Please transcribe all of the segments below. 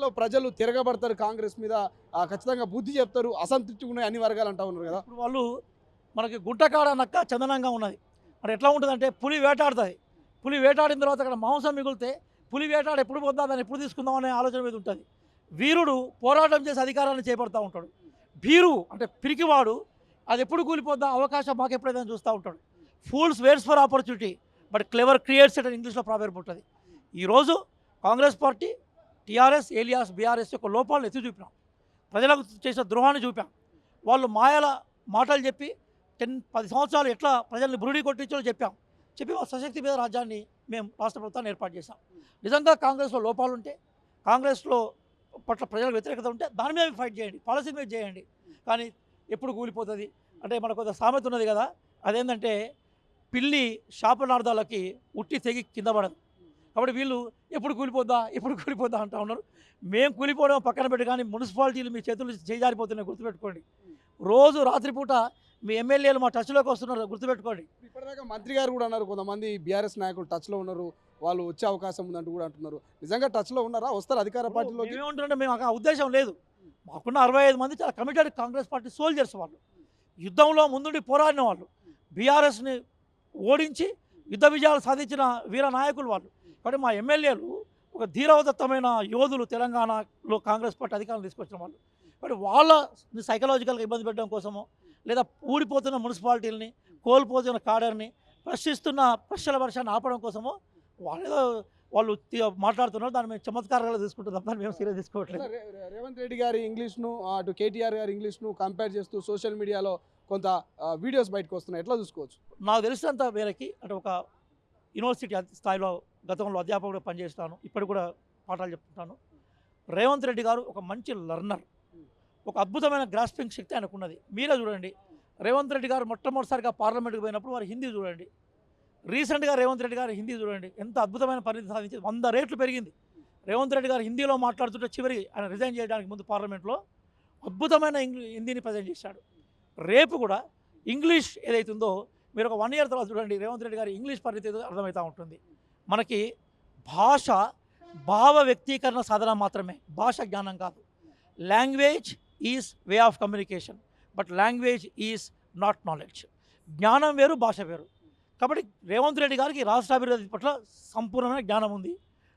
తెలంగాణలో ప్రజలు తిరగబడతారు కాంగ్రెస్ మీద, ఖచ్చితంగా బుద్ధి చెప్తారు, అసంతృప్తిగా ఉన్నాయి అన్ని వర్గాలు అంటా ఉన్నారు కదా. ఇప్పుడు వాళ్ళు మనకి గుంటకాడ నక్క చందనంగా ఉన్నది. మరి ఎట్లా ఉంటుందంటే పులి వేటాడుతుంది. పులి వేటాడిన తర్వాత అక్కడ మాంసం మిగిలితే పులి వేటాడు ఎప్పుడు పోద్దా దాన్ని ఎప్పుడు తీసుకుందాం అనే ఆలోచన మీద ఉంటుంది. వీరుడు పోరాటం చేసి అధికారాన్ని చేపడతా ఉంటాడు. భీరు అంటే పిరికివాడు అది ఎప్పుడు కూలిపోద్దా అవకాశం మాకు ఎప్పుడైనా చూస్తూ ఉంటాడు. Fools waits for opportunity but clever creates it అని ఇంగ్లీష్లో ప్రావెర్బ్ ఉంటుంది. ఈరోజు Congress party TRS alias BRS యొక్క లోపాలను ఎత్తి చూపినాం. ప్రజలకు చేసిన ద్రోహాన్ని చూపాం. వాళ్ళు మాయల మాటలు చెప్పి 10 సంవత్సరాలు ఎట్లా ప్రజల్ని బురుడి కొట్టించాలో చెప్పి వాళ్ళ సశక్తి మీద రాజ్యాన్ని మేము రాష్ట్ర ప్రభుత్వాన్ని ఏర్పాటు చేశాం. నిజంగా కాంగ్రెస్లో లోపాలు ఉంటే, కాంగ్రెస్లో పట్ల ప్రజలకు వ్యతిరేకత ఉంటే దాని మీద ఫైట్ చేయండి, పాలసీ మీద చేయండి. కానీ ఎప్పుడు కూలిపోతుంది అంటే మనకు ఒక సామెత ఉన్నది కదా, అదేంటంటే పిల్లి శాపనార్థాలకి ఉట్టి తెగి కింద పడదు. కాబట్టి వీళ్ళు ఎప్పుడు కూలిపోద్దా అంటూ ఉన్నారు. మేము కూలిపోవడం పక్కన పెట్టి కానీ మున్సిపాలిటీలు మీ చేతులు చేజారిపోతున్నాయి గుర్తుపెట్టుకోండి. రోజు రాత్రిపూట మీ ఎమ్మెల్యేలు మా టచ్లోకి వస్తున్నారు గుర్తుపెట్టుకోండి. ఇప్పటిదాకా మంత్రి గారు కూడా అన్నారు, కొంతమంది బీఆర్ఎస్ నాయకులు టచ్లో ఉన్నారు, వాళ్ళు వచ్చే అవకాశం ఉందంటూ కూడా అంటున్నారు. నిజంగా టచ్లో ఉన్నారా? వస్తారు అధికార పార్టీలోకి? ఏమంటున్నారంటే మేము ఆ ఉద్దేశం లేదు. మాకున్న 65 మంది చాలా కమిటెడ్ కాంగ్రెస్ పార్టీ సోల్జర్స్. వాళ్ళు యుద్ధంలో ముందుండి పోరాడిన వాళ్ళు, బీఆర్ఎస్ని ఓడించి యుద్ధ విజయాలు సాధించిన వీర నాయకులు వాళ్ళు. కాబట్టి మా ఎమ్మెల్యేలు ఒక ధీరోదత్తమైన యోధులు, తెలంగాణలో కాంగ్రెస్ పార్టీ అధికారం తీసుకొచ్చిన వాళ్ళు. కాబట్టి వాళ్ళని సైకలాజికల్గా ఇబ్బంది పెట్టడం కోసమో, లేదా ఊడిపోతున్న మున్సిపాలిటీలని, కోల్పోతున్న కాడర్ని, ప్రశ్నిస్తున్న ప్రశ్నల వర్షాన్ని ఆపడం కోసమో వాళ్ళు మాట్లాడుతున్నారు. దాన్ని మేము చమత్కారాలు తీసుకుంటున్నాం, దాన్ని మేము సీరియస్ తీసుకోవట్లేదు. రేవంత్ రెడ్డి గారి ఇంగ్లీష్ను, అటు కేటీఆర్ గారి ఇంగ్లీష్ను కంపేర్ చేస్తూ సోషల్ మీడియాలో కొంత వీడియోస్ బయటకు వస్తున్నాయి, ఎట్లా చూసుకోవచ్చు? నాకు తెలిసినంత మేరకి అంటే ఒక యూనివర్సిటీ స్థాయిలో గతంలో అధ్యాపకుడు పనిచేస్తాను, ఇప్పటికి కూడా పాఠాలు చెప్తుంటాను. రేవంత్ రెడ్డి గారు ఒక మంచి లర్నర్, ఒక అద్భుతమైన గ్రాస్పింగ్ శక్తి ఆయనకున్నది. మీరే చూడండి, రేవంత్ రెడ్డి గారు మొట్టమొదటిసారిగా పార్లమెంట్కి పోయినప్పుడు వారు హిందీ చూడండి. రీసెంట్గా రేవంత్ రెడ్డి గారు హిందీ చూడండి, ఎంత అద్భుతమైన పరిణితి సాధించింది. 100 రెట్లు పెరిగింది. రేవంత్ రెడ్డి గారు హిందీలో మాట్లాడుతుంటే చివరి ఆయన రిజైన్ చేయడానికి ముందు పార్లమెంట్లో అద్భుతమైన హిందీని ప్రజెంట్ చేశాడు. రేపు కూడా ఇంగ్లీష్ ఏదైతుందో మీరు ఒక 1 ఇయర్ తర్వాత చూడండి, రేవంత్ రెడ్డి గారి ఇంగ్లీష్ పరిస్థితి అర్థమవుతూ ఉంటుంది. మనకి భాష భావ వ్యక్తీకరణ సాధన మాత్రమే, భాష జ్ఞానం కాదు. Language is way of communication but language is not knowledge. జ్ఞానం వేరు, భాష వేరు. కాబట్టి రేవంత్ రెడ్డి గారికి రాష్ట్రాభివృద్ధి పట్ల సంపూర్ణమైన జ్ఞానం ఉంది.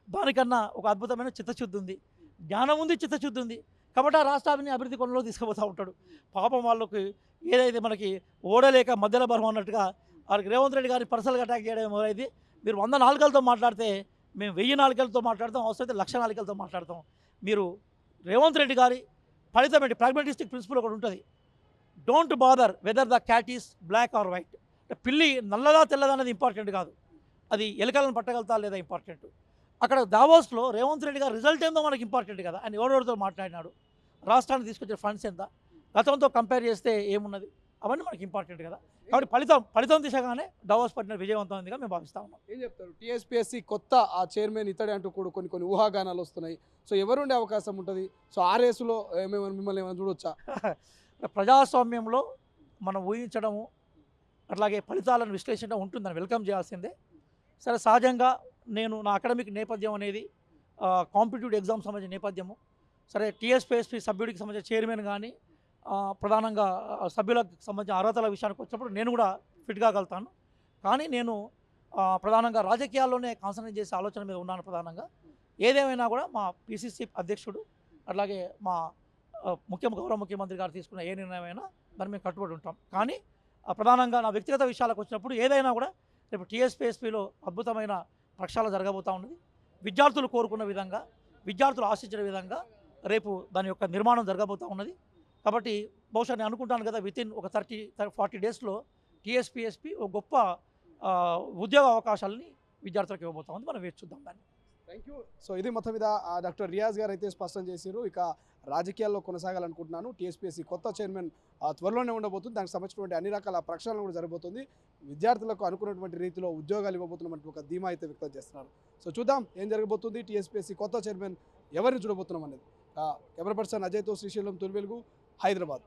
దానికన్నా ఒక అద్భుతమైన చిత్తశుద్ధి ఉంది, జ్ఞానం ఉంది, చిత్తశుద్ధి ఉంది. కాబట్టి ఆ రాష్ట్రాన్ని అభివృద్ధి కొనలో తీసుకుపోతూ ఉంటాడు. పాపం వాళ్ళకి ఏదైతే మనకి ఓడలేక మధ్యలో బరం అన్నట్టుగా వాళ్ళకి రేవంత్ రెడ్డి గారిని పర్సనల్గా అటాక్ చేయడం మొదలైంది. మీరు 100 నాలుకలతో మాట్లాడితే మేము 1000 నాలుకలతో మాట్లాడతాం, అవసరమైతే 1,00,000 నాలుకలతో మాట్లాడతాం. మీరు రేవంత్ రెడ్డి గారి ఫలితం ఏంటి? ప్రాగ్మాటిస్టిక్ ప్రిన్సిపల్ ఒకటి ఉంటుంది, don't bother whether the cat is black or white. పిల్లి నల్లదా తెల్లదా అనేది ఇంపార్టెంట్ కాదు, అది ఎలుకలను పట్టగలుగుతా లేదా ఇంపార్టెంట్. అక్కడ దావోస్లో రేవంత్ రెడ్డి గారు రిజల్ట్ ఏందో మనకి ఇంపార్టెంట్ కదా. ఆయన ఎవరెవరితో మాట్లాడినాడు, రాష్ట్రానికి తీసుకొచ్చే ఫండ్స్ ఎంత, గతంతో కంపేర్ చేస్తే ఏమున్నది, అవన్నీ మనకి ఇంపార్టెంట్ కదా. కాబట్టి ఫలితం దిశగానే దావోస్ పట్టిన విజయవంతమైందిగా మేము భావిస్తా ఉన్నాం. ఏం చెప్తారు? టీఎస్పీఎస్సీ కొత్త ఆ చైర్మన్ ఇతడే అంటూ కూడా కొన్ని ఊహాగానాలు వస్తున్నాయి. సో ఎవరుండే అవకాశం ఉంటుంది? సో ఆ రేసులో మిమ్మల్ని ఏమైనా చూడొచ్చా? ప్రజాస్వామ్యంలో మనం ఊహించడము అట్లాగే ఫలితాలను విశ్లేషణ ఉంటుందని వెల్కమ్ చేయాల్సిందే. సరే, సహజంగా నేను నా అకాడమిక్ నేపథ్యం అనేది కాంపిటేటివ్ ఎగ్జామ్ సంబంధించిన నేపథ్యము. సరే, టీఎస్పీఎస్పీ సభ్యుడికి సంబంధించిన చైర్మన్ కానీ ప్రధానంగా సభ్యులకు సంబంధించిన అర్హతల విషయానికి వచ్చినప్పుడు నేను కూడా ఫిట్ కాగలుగుతాను. కానీ నేను ప్రధానంగా రాజకీయాల్లోనే కాన్సన్ట్రేట్ చేసే ఆలోచన మీద ఉన్నాను ప్రధానంగా. ఏదేమైనా కూడా మా పిసిసి అధ్యక్షుడు అట్లాగే మా గౌరవ ముఖ్యమంత్రి గారు తీసుకున్న ఏ నిర్ణయమైనా దాన్ని మేము కట్టుబడి ఉంటాం. కానీ ప్రధానంగా నా వ్యక్తిగత విషయాలకు వచ్చినప్పుడు ఏదైనా కూడా రేపు టీఎస్పీఎస్పీలో అద్భుతమైన ప్రక్షాళన జరగబోతూ ఉన్నది. విద్యార్థులు కోరుకున్న విధంగా, విద్యార్థులు ఆశించిన విధంగా రేపు దాని యొక్క నిర్మాణం జరగబోతూ ఉన్నది. కాబట్టి బహుశా నేను అనుకుంటాను కదా, వితిన్ ఒక 30-40 డేస్లో టీఎస్పీఎస్పీ ఒక గొప్ప ఉద్యోగ అవకాశాలని విద్యార్థులకు ఇవ్వబోతా ఉంది. మనం వేచి చూద్దాం దాన్ని. Thank you. సో ఇది మొత్తం మీద డాక్టర్ రియాజ్ గారు అయితే స్పష్టం చేశారు. ఇక రాజకీయాల్లో కొనసాగాలనుకుంటున్నాను, టీఎస్పీఎస్సీ కొత్త చైర్మన్ త్వరలోనే ఉండబోతుంది, దానికి సంబంధించినటువంటి అన్ని రకాల ప్రక్షాళన కూడా జరగబోతుంది. విద్యార్థులకు అనుకున్నటువంటి రీతిలో ఉద్యోగాలు ఇవ్వబోతున్నటువంటి ఒక ధీమా అయితే వ్యక్తం చేస్తున్నారు. సో చూద్దాం ఏం జరగబోతుంది, టీఎస్పీఎస్సీ కొత్త చైర్మన్ ఎవరిని చూడబోతున్నాం అనేది. కెమెరా పర్సన్ అజయ్తో శ్రీశైలం, తొలి వెలుగు, హైదరాబాద్.